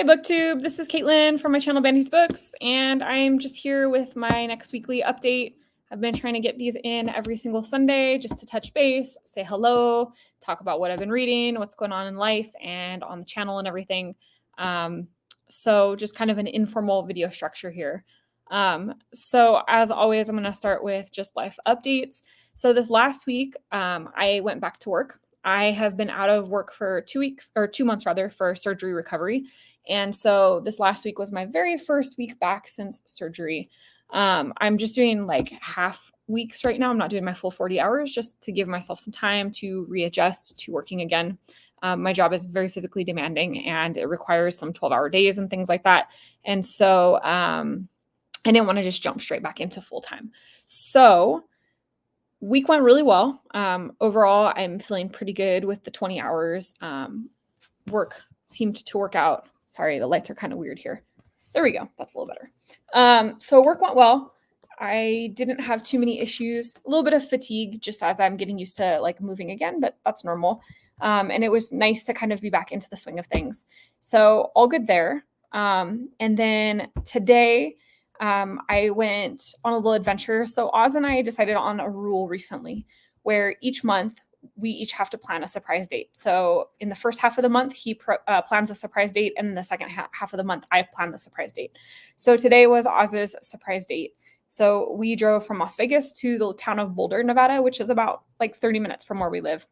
Hey BookTube, this is Caitlin from my channel Bandy's Books, and I'm just here with my next weekly update. I've been trying to get these in every single Sunday just to touch base, say hello, talk about what I've been reading, what's going on in life and on the channel and everything. So just kind of an informal video structure here. So as always, I'm going to start with just life updates. So this last week, I went back to work. I have been out of work for 2 months rather, for surgery recovery. And so this last week was my very first week back since surgery. I'm just doing like half weeks right now. I'm not doing my full 40 hours just to give myself some time to readjust to working again. My job is very physically demanding and it requires some 12-hour days and things like that. And so I didn't want to just jump straight back into full time. So week went really well. Overall, I'm feeling pretty good with the 20 hours. Work seemed to work out. Sorry, the lights are kind of weird here. There we go. That's a little better. So work went well. I didn't have too many issues. A little bit of fatigue just as I'm getting used to like moving again, but that's normal. And it was nice to kind of be back into the swing of things. So all good there. And then today, I went on a little adventure. So Oz and I decided on a rule recently where each month we each have to plan a surprise date. So in the first half of the month, he plans a surprise date. And in the second half of the month, I plan the surprise date. So today was Oz's surprise date. So we drove from Las Vegas to the town of Boulder, Nevada, which is about like 30 minutes from where we live.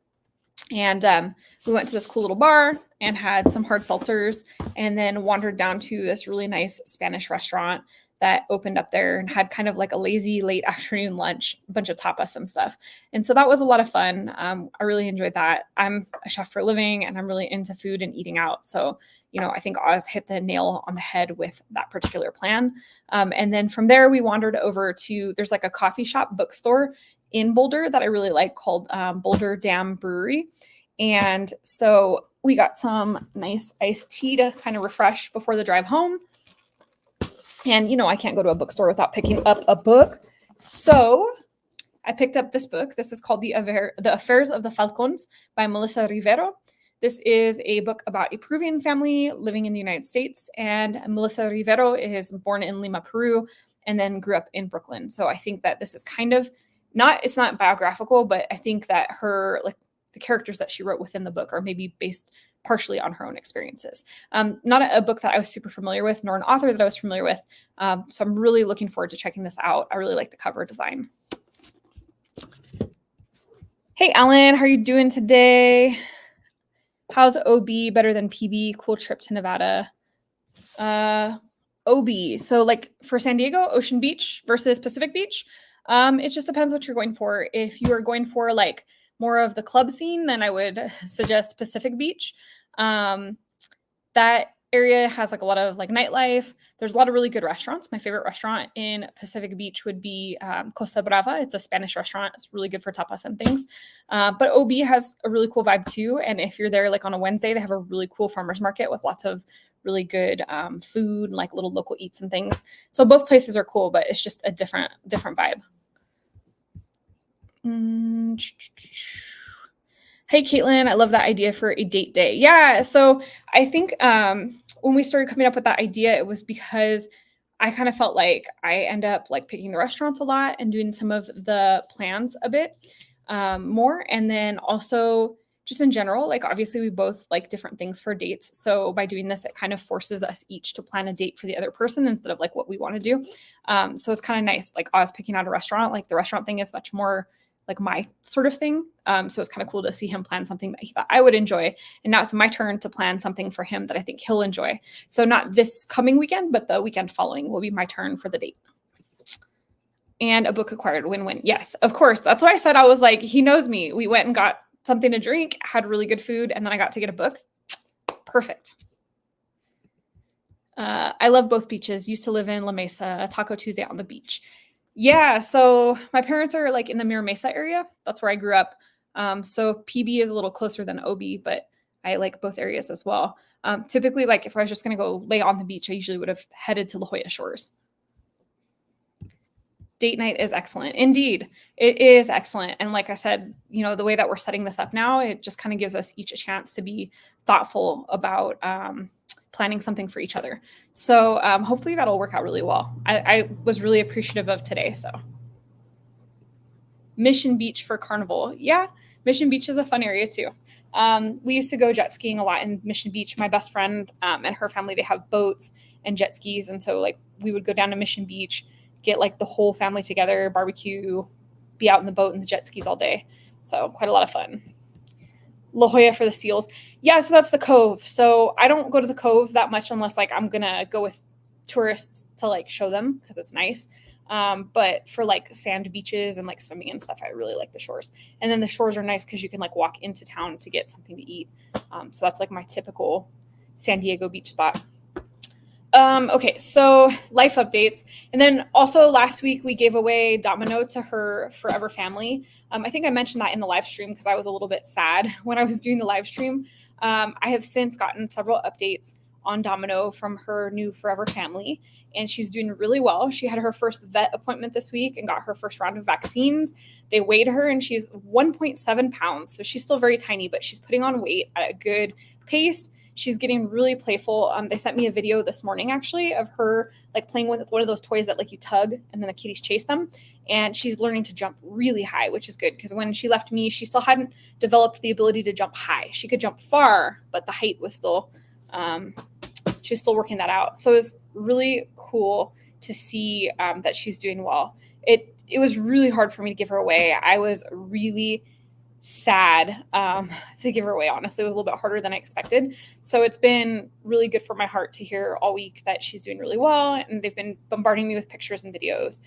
And we went to this cool little bar and had some hard seltzers and then wandered down to this really nice Spanish restaurant that opened up there and had kind of like a lazy late afternoon lunch, a bunch of tapas and stuff. And so that was a lot of fun. I really enjoyed that. I'm a chef for a living and I'm really into food and eating out. So, you know, I think Oz hit the nail on the head with that particular plan. And then from there, we wandered over to, there's like a coffee shop bookstore in Boulder that I really like called Boulder Dam Brewery. And so we got some nice iced tea to kind of refresh before the drive home. And, you know, I can't go to a bookstore without picking up a book. So I picked up this book. This is called The Affairs of the Falcons by Melissa Rivero. This is a book about a Peruvian family living in the United States. And Melissa Rivero is born in Lima, Peru, and then grew up in Brooklyn. So I think that this is kind of it's not biographical, but I think that her, like the characters that she wrote within the book are maybe based partially on her own experiences. Not a book that I was super familiar with, nor an author that I was familiar with. So I'm really looking forward to checking this out. I really like the cover design. Hey, Ellen, how are you doing today? How's OB better than PB? Cool trip to Nevada. OB. So like for San Diego, Ocean Beach versus Pacific Beach. It just depends what you're going for. If you are going for like more of the club scene, then I would suggest Pacific Beach. That area has like a lot of like nightlife. There's a lot of really good restaurants. My favorite restaurant in Pacific Beach would be Costa Brava. It's a Spanish restaurant. It's really good for tapas and things. But OB has a really cool vibe too. And if you're there like on a Wednesday, they have a really cool farmer's market with lots of really good food and like little local eats and things. So both places are cool, but it's just a different vibe. Hey, Caitlin, I love that idea for a date day. Yeah, so I think when we started coming up with that idea, it was because I kind of felt like I end up like picking the restaurants a lot and doing some of the plans a bit more. And then also just in general, like obviously we both like different things for dates. So by doing this, it kind of forces us each to plan a date for the other person instead of like what we want to do. So it's kind of nice. Like I was picking out a restaurant, like the restaurant thing is much more like my sort of thing. So it's kind of cool to see him plan something that he thought I would enjoy. And now it's my turn to plan something for him that I think he'll enjoy. So not this coming weekend, but the weekend following will be my turn for the date. And a book acquired, win-win. Yes, of course. That's what I said. I was like, he knows me. We went and got something to drink, had really good food, and then I got to get a book. Perfect. I love both beaches. Used to live in La Mesa, Taco Tuesday on the beach. Yeah, so my parents are like in the Mira Mesa area. That's where I grew up. So PB is a little closer than OB, but I like both areas as well. Typically, like if I was just going to go lay on the beach, I usually would have headed to La Jolla Shores. Date night is excellent. Indeed, it is excellent. And like I said, you know, the way that we're setting this up now, it just kind of gives us each a chance to be thoughtful about planning something for each other. So hopefully that'll work out really well. I was really appreciative of today. So Mission Beach for Carnival. Yeah, Mission Beach is a fun area too. We used to go jet skiing a lot in Mission Beach. My best friend and her family, they have boats and jet skis. And so like we would go down to Mission Beach, get like the whole family together, barbecue, be out in the boat and the jet skis all day. So quite a lot of fun. La Jolla for the seals. Yeah, so that's the Cove. So I don't go to the Cove that much unless like I'm going to go with tourists to like show them because it's nice. But for like sand beaches and like swimming and stuff, I really like the shores. And then the shores are nice because you can like walk into town to get something to eat. So that's like my typical San Diego beach spot. Okay, so life updates. And then also last week we gave away Domino to her forever family. I think I mentioned that in the live stream because I was a little bit sad when I was doing the live stream. I have since gotten several updates on Domino from her new forever family, and she's doing really well. She had her first vet appointment this week and got her first round of vaccines. They weighed her and she's 1.7 pounds. So she's still very tiny, but she's putting on weight at a good pace. She's getting really playful. They sent me a video this morning actually of her like playing with one of those toys that like you tug and then the kitties chase them. And she's learning to jump really high, which is good because when she left me, she still hadn't developed the ability to jump high. She could jump far, but the height was still, she was still working that out. So it was really cool to see that she's doing well. It was really hard for me to give her away. I was really sad to give her away. Honestly, it was a little bit harder than I expected. So it's been really good for my heart to hear all week that she's doing really well. And they've been bombarding me with pictures and videos.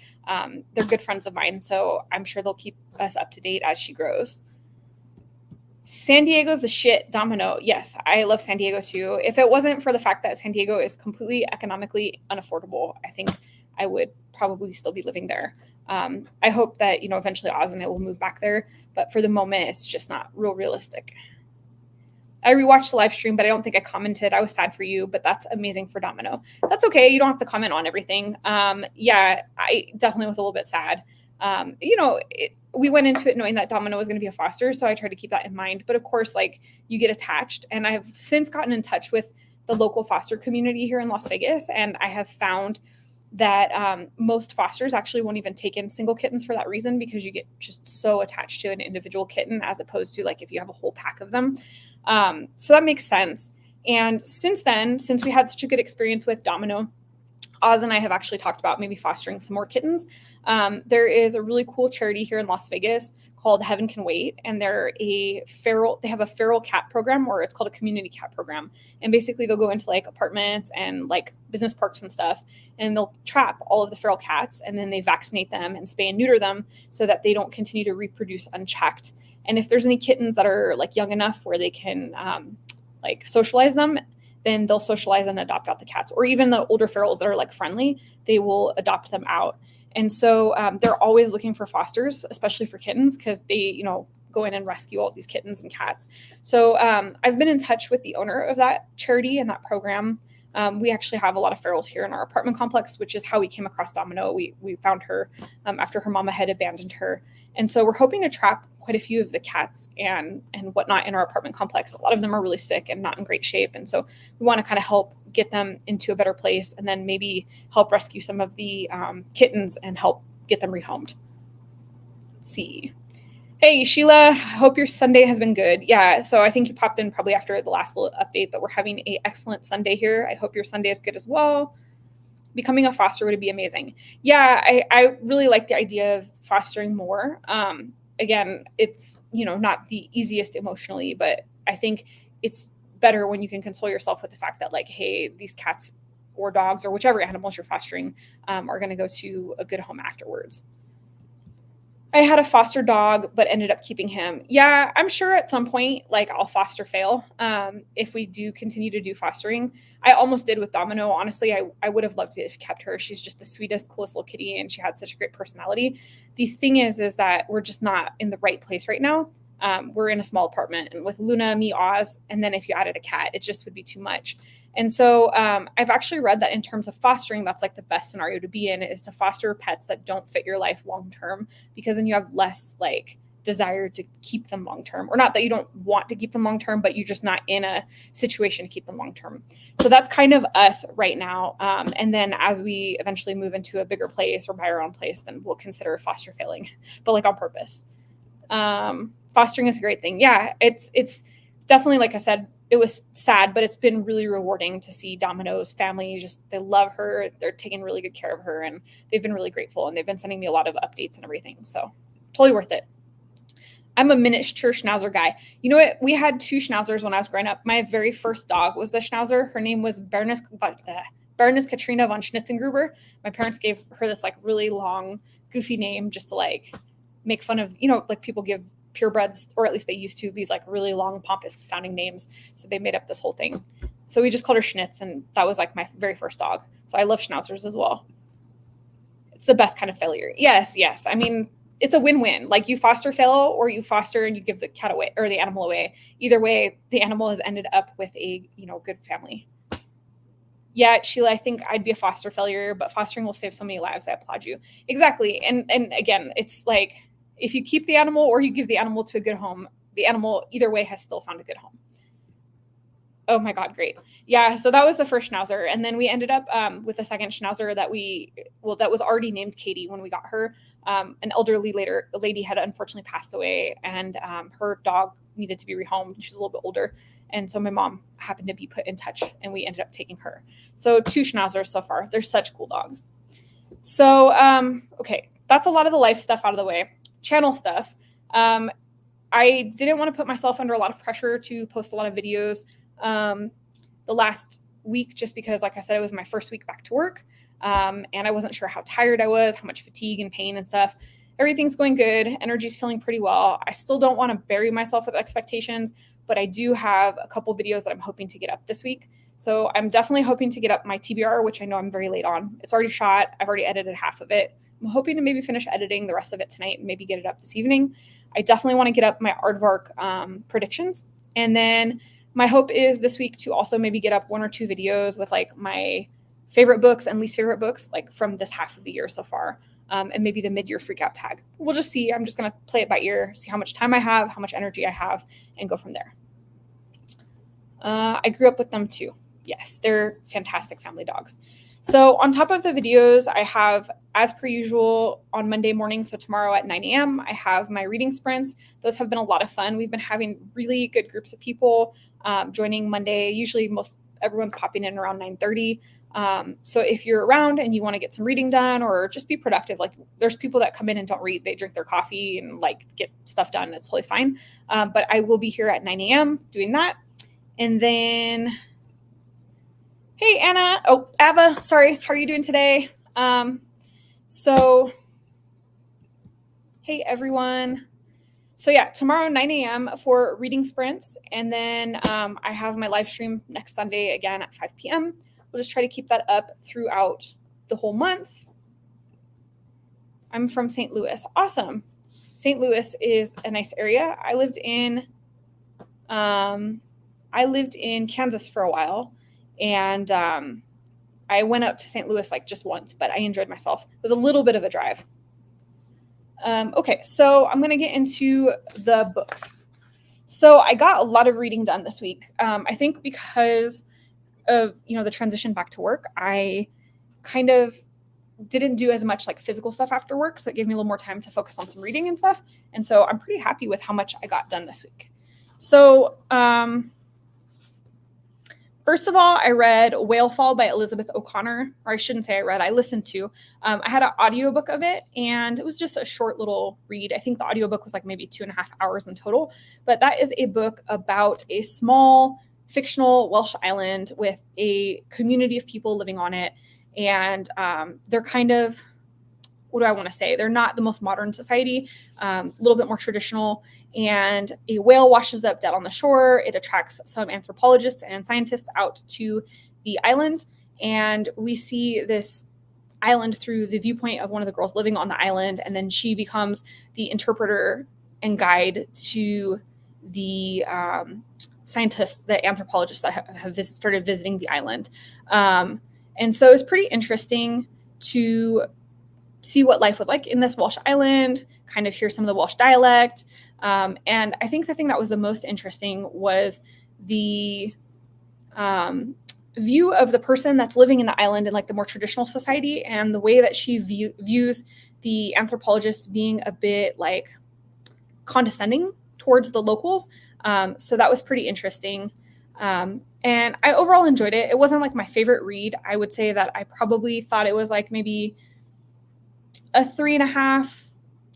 They're good friends of mine. So I'm sure they'll keep us up to date as she grows. San Diego's the shit, Domino. Yes, I love San Diego too. If it wasn't for the fact that San Diego is completely economically unaffordable, I think I would probably still be living there. I hope that, eventually Oz and I will move back there. But for the moment, it's just not real realistic. I rewatched the live stream, but I don't think I commented. I was sad for you, but that's amazing for Domino. That's okay. You don't have to comment on everything. Yeah, I definitely was a little bit sad. We went into it knowing that Domino was going to be a foster, so I tried to keep that in mind. But of course, like you get attached, and I've since gotten in touch with the local foster community here in Las Vegas, and I have found that most fosters actually won't even take in single kittens for that reason because you get just so attached to an individual kitten as opposed to like if you have a whole pack of them. So that makes sense. And since then, since we had such a good experience with Domino, Oz and I have actually talked about maybe fostering some more kittens. There is a really cool charity here in Las Vegas called Heaven Can Wait, and they have a feral cat program, or it's called a community cat program. And basically they'll go into like apartments and like business parks and stuff, and they'll trap all of the feral cats, and then they vaccinate them and spay and neuter them so that they don't continue to reproduce unchecked. And if there's any kittens that are like young enough where they can like socialize them, then they'll socialize and adopt out the cats. Or even the older ferals that are like friendly, they will adopt them out. And so they're always looking for fosters, especially for kittens, because they, go in and rescue all these kittens and cats. So I've been in touch with the owner of that charity and that program. We actually have a lot of ferals here in our apartment complex, which is how we came across Domino. We found her after her mama had abandoned her. And so we're hoping to trap quite a few of the cats and whatnot in our apartment complex. A lot of them are really sick and not in great shape. And so we want to kind of help get them into a better place and then maybe help rescue some of the kittens and help get them rehomed. Let's see. Hey, Sheila, hope your Sunday has been good. Yeah, so I think you popped in probably after the last little update, but we're having an excellent Sunday here. I hope your Sunday is good as well. Becoming a foster would be amazing. Yeah, I really like the idea of fostering more. Again, it's, not the easiest emotionally, but I think it's better when you can console yourself with the fact that like, hey, these cats or dogs or whichever animals you're fostering are going to go to a good home afterwards. I had a foster dog, but ended up keeping him. Yeah, I'm sure at some point, like I'll foster fail if we do continue to do fostering. I almost did with Domino. Honestly, I would have loved to have kept her. She's just the sweetest, coolest little kitty, and she had such a great personality. The thing is that we're just not in the right place right now. We're in a small apartment, and with Luna, me, Oz, and then if you added a cat, it just would be too much. And so I've actually read that in terms of fostering, that's like the best scenario to be in, is to foster pets that don't fit your life long term, because then you have less like desire to keep them long term, or not that you don't want to keep them long term, but you're just not in a situation to keep them long term. So that's kind of us right now. And then as we eventually move into a bigger place or buy our own place, then we'll consider foster failing, but like on purpose. Fostering is a great thing. Yeah, it's definitely, like I said, it was sad, but it's been really rewarding to see Domino's family. Just, they love her. They're taking really good care of her, and they've been really grateful, and they've been sending me a lot of updates and everything. So totally worth it. I'm a miniature schnauzer guy. You know what? We had 2 schnauzers when I was growing up. My very first dog was a schnauzer. Her name was Baroness Katrina von Schnitzengruber. My parents gave her this like really long, goofy name just to like make fun of, like people give purebreds, or at least they used to, these like really long, pompous sounding names. So they made up this whole thing. So we just called her Schnitz, and that was like my very first dog. So I love schnauzers as well. It's the best kind of failure. Yes. I mean, it's a win-win. Like, you foster fail, or you foster and you give the cat away or the animal away. Either way, the animal has ended up with a, good family. Yeah, Sheila, I think I'd be a foster failure, but fostering will save so many lives. I applaud you. Exactly. And again, it's like, if you keep the animal or you give the animal to a good home, the animal either way has still found a good home. Oh my God, great. Yeah, so that was the first schnauzer. And then we ended up with a second schnauzer that was already named Katie when we got her. An elderly lady had unfortunately passed away, and her dog needed to be rehomed. She was a little bit older. And so my mom happened to be put in touch, and we ended up taking her. So 2 schnauzers so far. They're such cool dogs. So, okay, that's a lot of the life stuff out of the way. Channel stuff. I didn't want to put myself under a lot of pressure to post a lot of videos the last week, just because, like I said, it was my first week back to work. And I wasn't sure how tired I was, how much fatigue and pain and stuff. Everything's going good. Energy's feeling pretty well. I still don't want to bury myself with expectations, but I do have a couple videos that I'm hoping to get up this week. So I'm definitely hoping to get up my TBR, which I know I'm very late on. It's already shot. I've already edited half of it. I'm hoping to maybe finish editing the rest of it tonight and maybe get it up this evening. I definitely want to get up my Aardvark predictions. And then my hope is this week to also maybe get up 1 or 2 videos with like my favorite books and least favorite books, like from this half of the year so far, and maybe the mid-year freakout tag. We'll just see. I'm just going to play it by ear, see how much time I have, how much energy I have, and go from there. I grew up with them too. Yes, they're fantastic family dogs. So on top of the videos, I have, as per usual, on Monday morning, so tomorrow at 9 a.m., I have my reading sprints. Those have been a lot of fun. We've been having really good groups of people joining Monday. Usually everyone's popping in around 9:30. So if you're around and you want to get some reading done or just be productive, like there's people that come in and don't read, they drink their coffee and like get stuff done. It's totally fine. But I will be here at 9 a.m. doing that. And then, hey, Anna. Oh, Ava, sorry. How are you doing today? So, hey, everyone. So yeah, tomorrow, 9 a.m. for reading sprints. And then I have my live stream next Sunday again at 5 p.m. We'll just try to keep that up throughout the whole month. I'm from St. Louis. Awesome. St. Louis is a nice area. I lived in Kansas for a while, and I went up to St. Louis like just once, but I enjoyed myself. It was a little bit of a drive. Okay, so I'm going to get into the books. So I got a lot of reading done this week. I think because of, the transition back to work, I kind of didn't do as much like physical stuff after work. So it gave me a little more time to focus on some reading and stuff. And so I'm pretty happy with how much I got done this week. So, first of all, I read Whale Fall by Elizabeth O'Connor, or I shouldn't say I listened to. I had an audiobook of it, and it was just a short little read. I think the audiobook was like maybe 2.5 hours in total, but that is a book about a small fictional Welsh island with a community of people living on it. And they're kind of, what do I want to say? They're not the most modern society, a little bit more traditional. And a whale washes up dead on the shore. It attracts some anthropologists and scientists out to the island. And we see this island through the viewpoint of one of the girls living on the island. And then she becomes the interpreter and guide to the scientists, the anthropologists that have started visiting the island. And so it's pretty interesting to see what life was like in this Welsh island, kind of hear some of the Welsh dialect. And I think the thing that was the most interesting was the view of the person that's living in the island in like the more traditional society, and the way that she views the anthropologists being a bit like condescending towards the locals. So that was pretty interesting. And I overall enjoyed it. It wasn't like my favorite read. I would say that I probably thought it was like maybe a 3.5,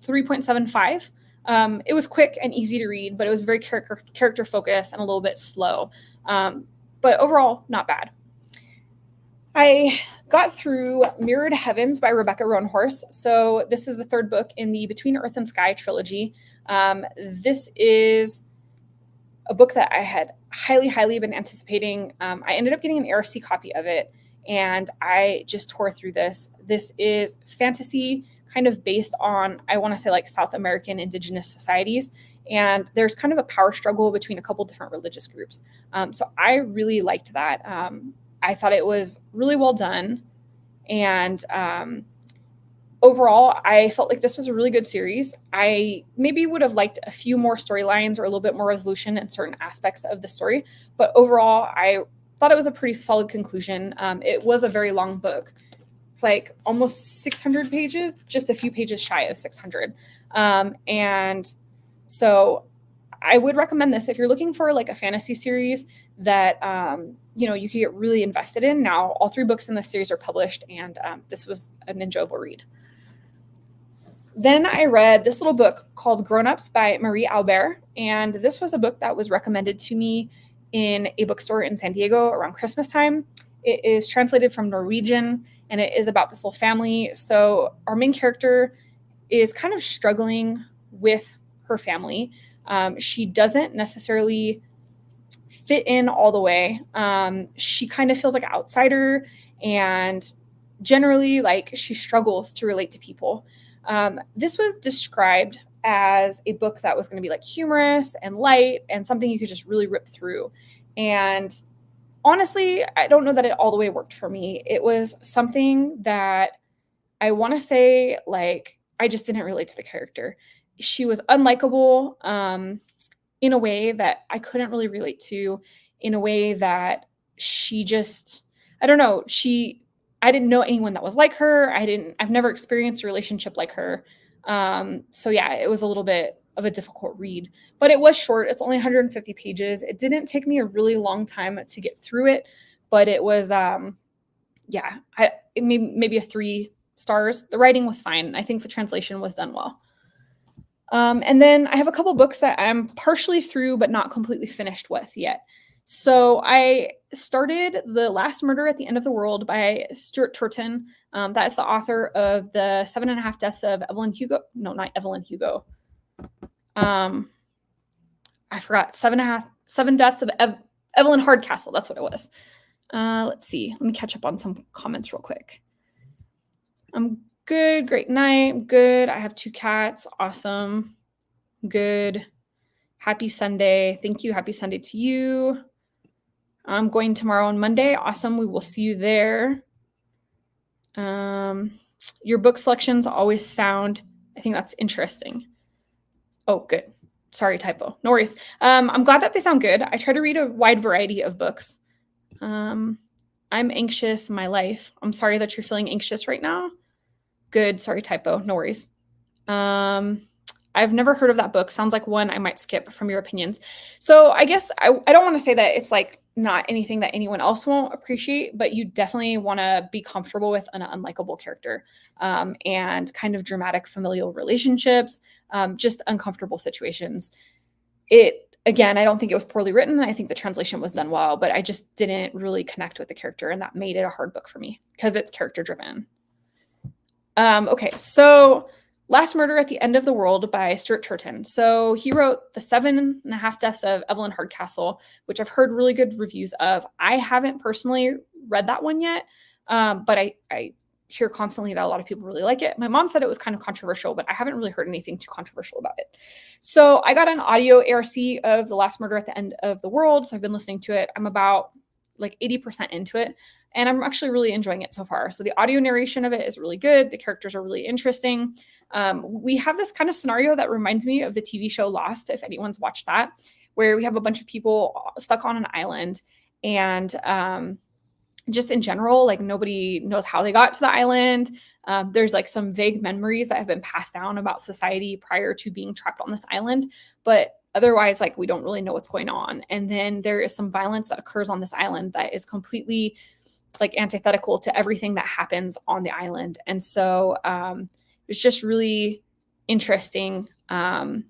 3.75. It was quick and easy to read, but it was very character focused and a little bit slow. But overall, not bad. I got through Mirrored Heavens by Rebecca Roanhorse. So this is the third book in the Between Earth and Sky trilogy. This is a book that I had highly been anticipating. I ended up getting an ARC copy of it, and I just tore through this. This is fantasy kind of based on, I want to say, like South American indigenous societies. And there's kind of a power struggle between a couple different religious groups. So I really liked that. I thought it was really well done. And overall, I felt like this was a really good series. I maybe would have liked a few more storylines or a little bit more resolution in certain aspects of the story. But overall, I thought it was a pretty solid conclusion. It was a very long book. It's like almost 600 pages, just a few pages shy of 600. And so I would recommend this if you're looking for like a fantasy series that, you could get really invested in. Now, all 3 books in this series are published, and this was an enjoyable read. Then I read this little book called Grown Ups by Marie Albert. And this was a book that was recommended to me in a bookstore in San Diego around Christmas time. It is translated from Norwegian, and it is about this little family. So our main character is kind of struggling with her family. She doesn't necessarily fit in all the way. She kind of feels like an outsider, and generally, like, she struggles to relate to people. This was described as a book that was going to be like humorous and light and something you could just really rip through. And honestly, I don't know that it all the way worked for me. It was something that I want to say, like, I just didn't relate to the character. She was unlikable in a way that I couldn't really relate to, in a way that she just, I don't know, I didn't know anyone that was like her. I've never experienced a relationship like her. So yeah, it was a little bit of a difficult read, but it was short. It's only 150 pages. It didn't take me a really long time to get through it, but it was, maybe a 3 stars. The writing was fine. I think the translation was done well. And then I have a couple books that I'm partially through, but not completely finished with yet. So I started The Last Murder at the End of the World by Stuart Turton. That is the author of the 7.5 Deaths of Evelyn Hugo. No, not Evelyn Hugo. I forgot. 7 Deaths of Evelyn Hardcastle. That's what it was. Let's see. Let me catch up on some comments real quick. I'm good. Great night. I'm good. I have 2 cats. Awesome. Good. Happy Sunday. Thank you. Happy Sunday to you. I'm going tomorrow on Monday. Awesome. We will see you there. Your book selections always sound, I think that's interesting. Oh, good. Sorry, typo. No worries. I'm glad that they sound good. I try to read a wide variety of books. I'm anxious in my life. I'm sorry that you're feeling anxious right now. Good. Sorry, typo. No worries. I've never heard of that book. Sounds like one I might skip from your opinions. So I guess I don't want to say that it's like not anything that anyone else won't appreciate, but you definitely want to be comfortable with an unlikable character, and kind of dramatic familial relationships, just uncomfortable situations. Again, I don't think it was poorly written. I think the translation was done well, but I just didn't really connect with the character, and that made it a hard book for me because it's character driven. Okay, so Last Murder at the End of the World by Stuart Turton. So he wrote The 7.5 Deaths of Evelyn Hardcastle, which I've heard really good reviews of. I haven't personally read that one yet, but I hear constantly that a lot of people really like it. My mom said it was kind of controversial, but I haven't really heard anything too controversial about it. So I got an audio ARC of The Last Murder at the End of the World, so I've been listening to it. I'm about like 80% into it, and I'm actually really enjoying it so far. So the audio narration of it is really good. The characters are really interesting. We have this kind of scenario that reminds me of the TV show Lost, if anyone's watched that, where we have a bunch of people stuck on an island, and just in general, like nobody knows how they got to the island. There's like some vague memories that have been passed down about society prior to being trapped on this island, but otherwise, like we don't really know what's going on. And then there is some violence that occurs on this island that is completely like antithetical to everything that happens on the island. And so it's just really interesting as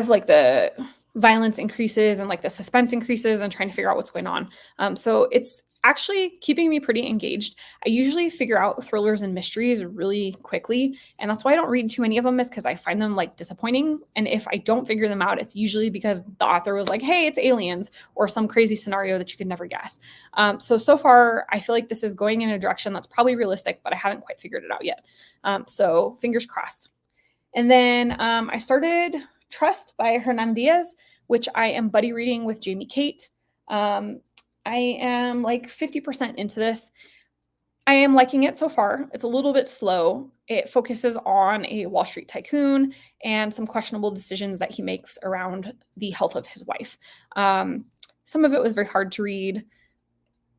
like the violence increases and like the suspense increases and trying to figure out what's going on. So it's actually keeping me pretty engaged. I usually figure out thrillers and mysteries really quickly, and that's why I don't read too many of them, is because I find them like disappointing. And if I don't figure them out, it's usually because the author was like, hey, it's aliens, or some crazy scenario that you could never guess. So far, I feel like this is going in a direction that's probably realistic, but I haven't quite figured it out yet. So fingers crossed. And then I started Trust by Hernan Diaz, which I am buddy reading with Jamie Kate. I am like 50% into this. I am liking it so far. It's a little bit slow. It focuses on a Wall Street tycoon and some questionable decisions that he makes around the health of his wife. Some of it was very hard to read.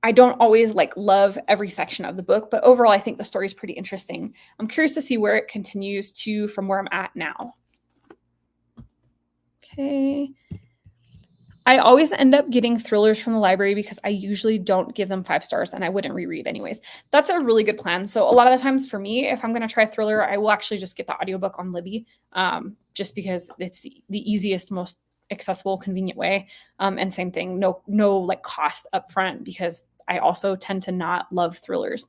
I don't always like love every section of the book, but overall, I think the story is pretty interesting. I'm curious to see where it continues to from where I'm at now. Okay. I always end up getting thrillers from the library because I usually don't give them 5 stars, and I wouldn't reread anyways. That's a really good plan. So a lot of the times for me, if I'm going to try a thriller, I will actually just get the audiobook on Libby, just because it's the easiest, most accessible, convenient way. And same thing, no like cost up front, because I also tend to not love thrillers.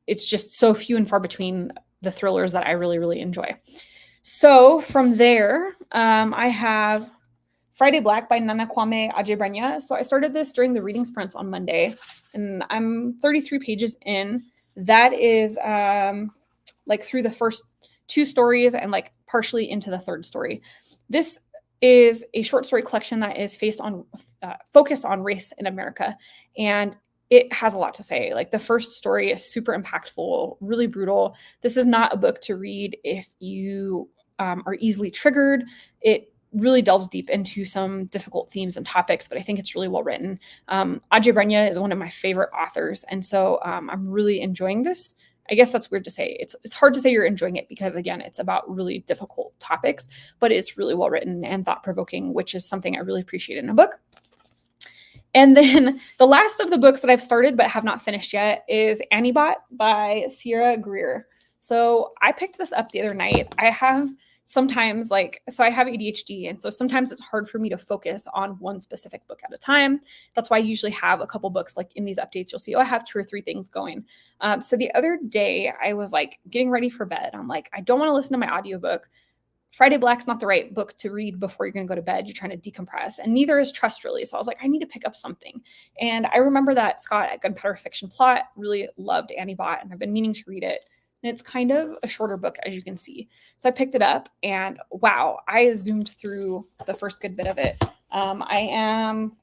It's just so few and far between the thrillers that I really, really enjoy. So from there, I have Friday Black by Nana Kwame Adjei-Brenyah. So I started this during the reading sprints on Monday, and I'm 33 pages in. That is like through the first 2 stories and like partially into the 3rd story. This is a short story collection that is focused on race in America, and it has a lot to say. Like the first story is super impactful, really brutal. This is not a book to read if you are easily triggered. It really delves deep into some difficult themes and topics, but I think it's really well written. Adjei-Brenyah is one of my favorite authors, and so I'm really enjoying this. I guess that's weird to say. It's hard to say you're enjoying it because, again, it's about really difficult topics, but it's really well written and thought-provoking, which is something I really appreciate in a book. And then the last of the books that I've started but have not finished yet is Annie-Bot by Sierra Greer. So I picked this up the other night. I have sometimes I have ADHD, and so sometimes it's hard for me to focus on one specific book at a time. That's why I usually have a couple books. Like in these updates, you'll see, I have 2 or 3 things going. So the other day I was like getting ready for bed. I'm like, I don't want to listen to my audiobook. Friday Black's not the right book to read before you're going to go to bed. You're trying to decompress, and neither is Trust, really. So I was like, I need to pick up something. And I remember that Scott at Gunpowder Fiction Plot really loved Annie-Bot, and I've been meaning to read it. And it's kind of a shorter book, as you can see. So I picked it up, and wow, I zoomed through the first good bit of it. I am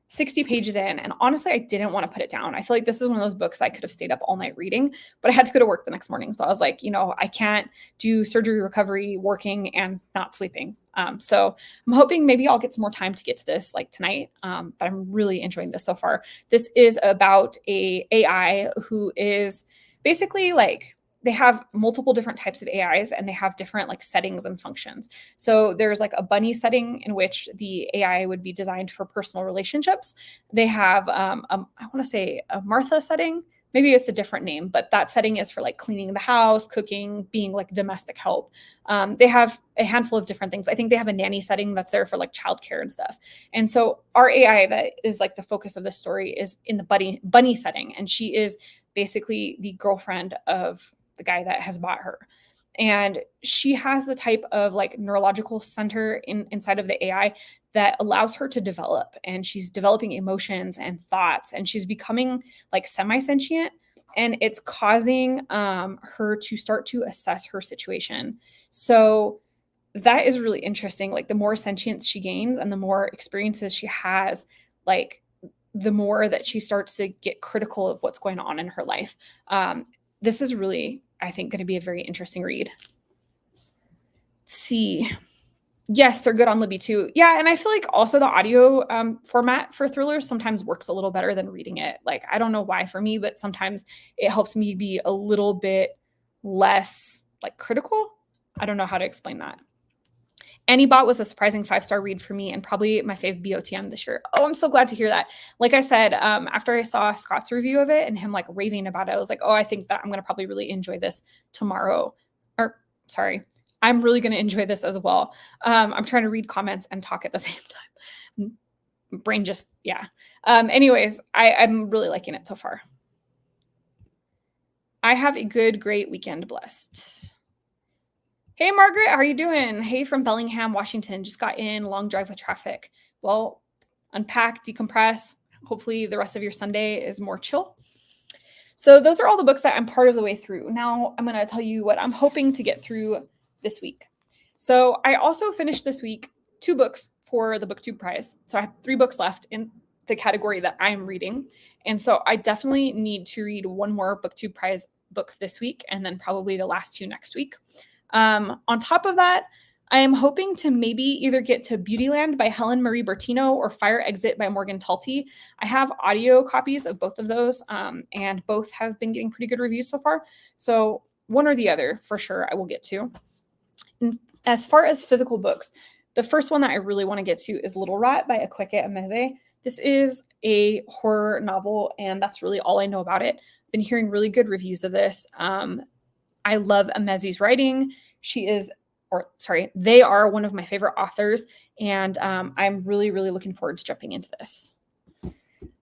60 pages in, and honestly, I didn't want to put it down. I feel like this is one of those books I could have stayed up all night reading, but I had to go to work the next morning. So I was like, I can't do surgery recovery, working, and not sleeping. So I'm hoping maybe I'll get some more time to get to this like tonight. But I'm really enjoying this so far. This is about a AI who is basically like, they have multiple different types of AIs, and they have different like settings and functions. So there's like a bunny setting in which the AI would be designed for personal relationships. They have, I want to say a Martha setting. Maybe it's a different name, but that setting is for like cleaning the house, cooking, being like domestic help. They have a handful of different things. I think they have a nanny setting that's there for like childcare and stuff. And so our AI that is like the focus of the story is in the bunny setting. And she is basically the girlfriend of the guy that has bought her. And she has the type of like neurological center inside of the AI that allows her to develop, and she's developing emotions and thoughts, and she's becoming like semi-sentient, and it's causing her to start to assess her situation. So that is really interesting. Like the more sentience she gains and the more experiences she has, like the more that she starts to get critical of what's going on in her life. This is really, I think, going to be a very interesting read. Let's see. Yes, they're good on Libby too. Yeah, and I feel like also the audio format for thrillers sometimes works a little better than reading it. Like, I don't know why for me, but sometimes it helps me be a little bit less like critical. I don't know how to explain that. Anybot was a surprising 5-star read for me and probably my fave BOTM this year. Oh, I'm so glad to hear that. Like I said, after I saw Scott's review of it and him like raving about it, I was like, oh, I think that I'm going to probably really enjoy this tomorrow. Or sorry, I'm really going to enjoy this as well. I'm trying to read comments and talk at the same time. Brain just, yeah. Anyways, I'm really liking it so far. I have a good, great weekend. Blessed. Hey, Margaret, how are you doing? Hey, from Bellingham, Washington. Just got in, long drive with traffic. Well, unpack, decompress. Hopefully the rest of your Sunday is more chill. So those are all the books that I'm part of the way through. Now I'm going to tell you what I'm hoping to get through this week. So I also finished this week 2 books for the BookTube Prize. So I have 3 books left in the category that I'm reading. And so I definitely need to read one more BookTube Prize book this week and then probably the last 2 next week. On top of that, I am hoping to maybe either get to Beautyland by Helen Marie Bertino or Fire Exit by Morgan Talty. I have audio copies of both of those, and both have been getting pretty good reviews so far. So one or the other, for sure, I will get to. And as far as physical books, the first one that I really want to get to is Little Rat by Akwaeke Emezi. This is a horror novel, and that's really all I know about it. I've been hearing really good reviews of this. I love Emezi's writing. They are one of my favorite authors, and I'm really, really looking forward to jumping into this.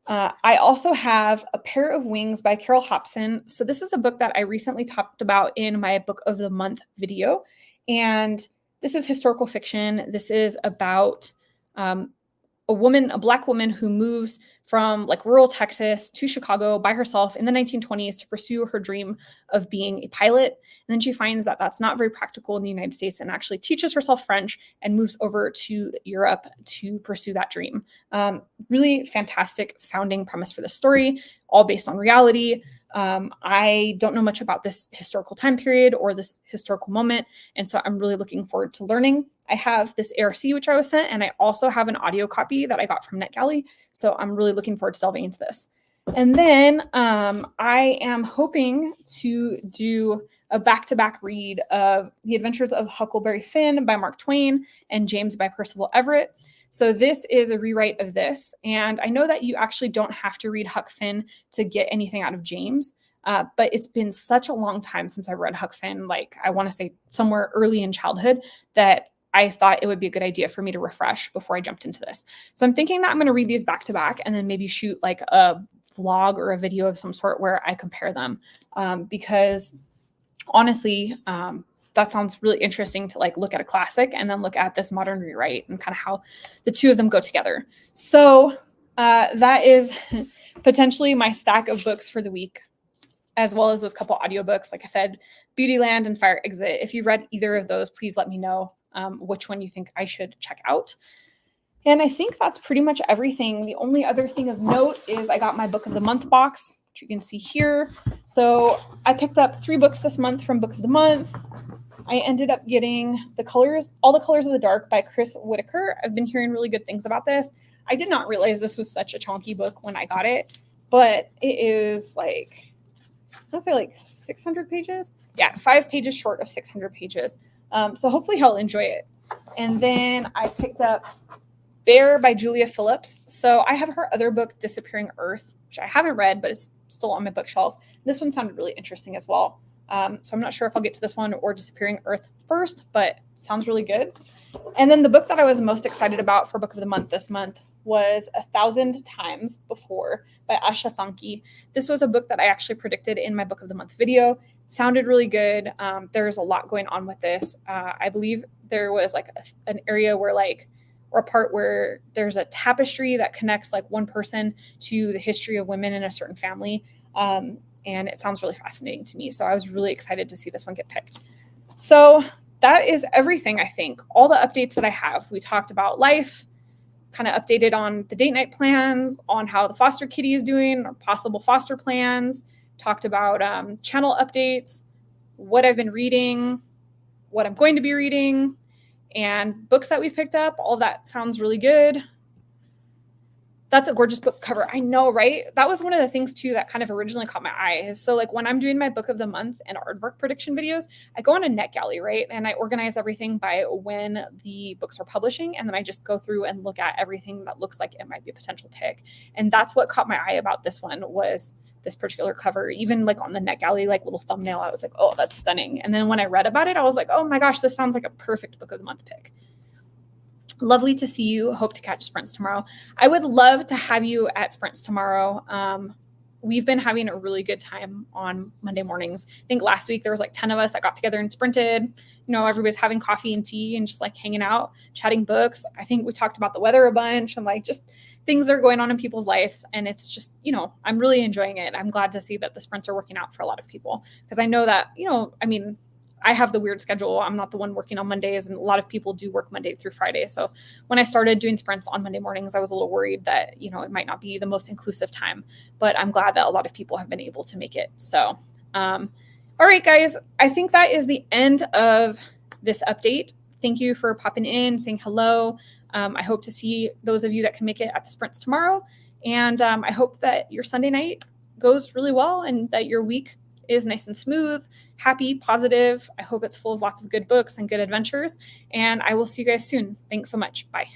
I also have A Pair of Wings by Carol Hobson. So this is a book that I recently talked about in my Book of the Month video, and this is historical fiction. This is about a Black woman who moves from like rural Texas to Chicago by herself in the 1920s to pursue her dream of being a pilot. And then she finds that that's not very practical in the United States and actually teaches herself French and moves over to Europe to pursue that dream. Really fantastic sounding premise for the story, all based on reality. I don't know much about this historical time period or this historical moment, and so I'm really looking forward to learning. I have this ARC, which I was sent, and I also have an audio copy that I got from NetGalley, so I'm really looking forward to delving into this. And then I am hoping to do a back-to-back read of The Adventures of Huckleberry Finn by Mark Twain and James by Percival Everett. So this is a rewrite of this. And I know that you actually don't have to read Huck Finn to get anything out of James, but it's been such a long time since I read Huck Finn, like I want to say somewhere early in childhood, that I thought it would be a good idea for me to refresh before I jumped into this. So I'm thinking that I'm going to read these back to back and then maybe shoot like a vlog or a video of some sort where I compare them, because honestly, that sounds really interesting to like look at a classic and then look at this modern rewrite and kind of how the two of them go together. So that is potentially my stack of books for the week, as well as those couple audiobooks. Like I said, Beautyland and Fire Exit. If you read either of those, please let me know which one you think I should check out. And I think that's pretty much everything. The only other thing of note is I got my Book of the Month box, which you can see here. So I picked up 3 books this month from Book of the Month. I ended up getting All the Colors of the Dark by Chris Whitaker. I've been hearing really good things about this. I did not realize this was such a chunky book when I got it, but it is like, I'll say like 600 pages. Yeah, 5 pages short of 600 pages. So hopefully he'll enjoy it. And then I picked up Bear by Julia Phillips. So I have her other book, Disappearing Earth, which I haven't read, but it's still on my bookshelf. This one sounded really interesting as well. So I'm not sure if I'll get to this one or Disappearing Earth first, but sounds really good. And then the book that I was most excited about for Book of the Month this month was 1,000 Times Before by Asha Thanki. This was a book that I actually predicted in my Book of the Month video. It sounded really good. There's a lot going on with this. I believe there was like an area where or a part where there's a tapestry that connects like one person to the history of women in a certain family. And it sounds really fascinating to me. So I was really excited to see this one get picked. So that is everything, I think. All the updates that I have. We talked about life, kind of updated on the date night plans, on how the foster kitty is doing, or possible foster plans, talked about channel updates, what I've been reading, what I'm going to be reading, and books that we picked up. All that sounds really good. That's a gorgeous book cover. I know, right? That was one of the things too that kind of originally caught my eye. So like when I'm doing my book of the month and aardvark prediction videos, I go on a NetGalley, right? And I organize everything by when the books are publishing. And then I just go through and look at everything that looks like it might be a potential pick. And that's what caught my eye about this one, was this particular cover. Even like on the NetGalley, like little thumbnail, I was like, oh, that's stunning. And then when I read about it, I was like, oh my gosh, this sounds like a perfect book of the month pick. Lovely to see you. Hope to catch sprints tomorrow. I would love to have you at sprints tomorrow. We've been having a really good time on Monday mornings. I think last week there was like 10 of us that got together and sprinted. You know, everybody's having coffee and tea and just like hanging out, chatting books. I think we talked about the weather a bunch and like just things that are going on in people's lives. And it's just, you know, I'm really enjoying it. I'm glad to see that the sprints are working out for a lot of people, because I know that, you know, I mean, I have the weird schedule. I'm not the one working on Mondays, and a lot of people do work Monday through Friday. So when I started doing sprints on Monday mornings, I was a little worried that, you know, it might not be the most inclusive time, but I'm glad that a lot of people have been able to make it. So, all right, guys, I think that is the end of this update. Thank you for popping in, saying hello. I hope to see those of you that can make it at the sprints tomorrow. And I hope that your Sunday night goes really well and that your week is nice and smooth, happy, positive. I hope it's full of lots of good books and good adventures. And I will see you guys soon. Thanks so much. Bye.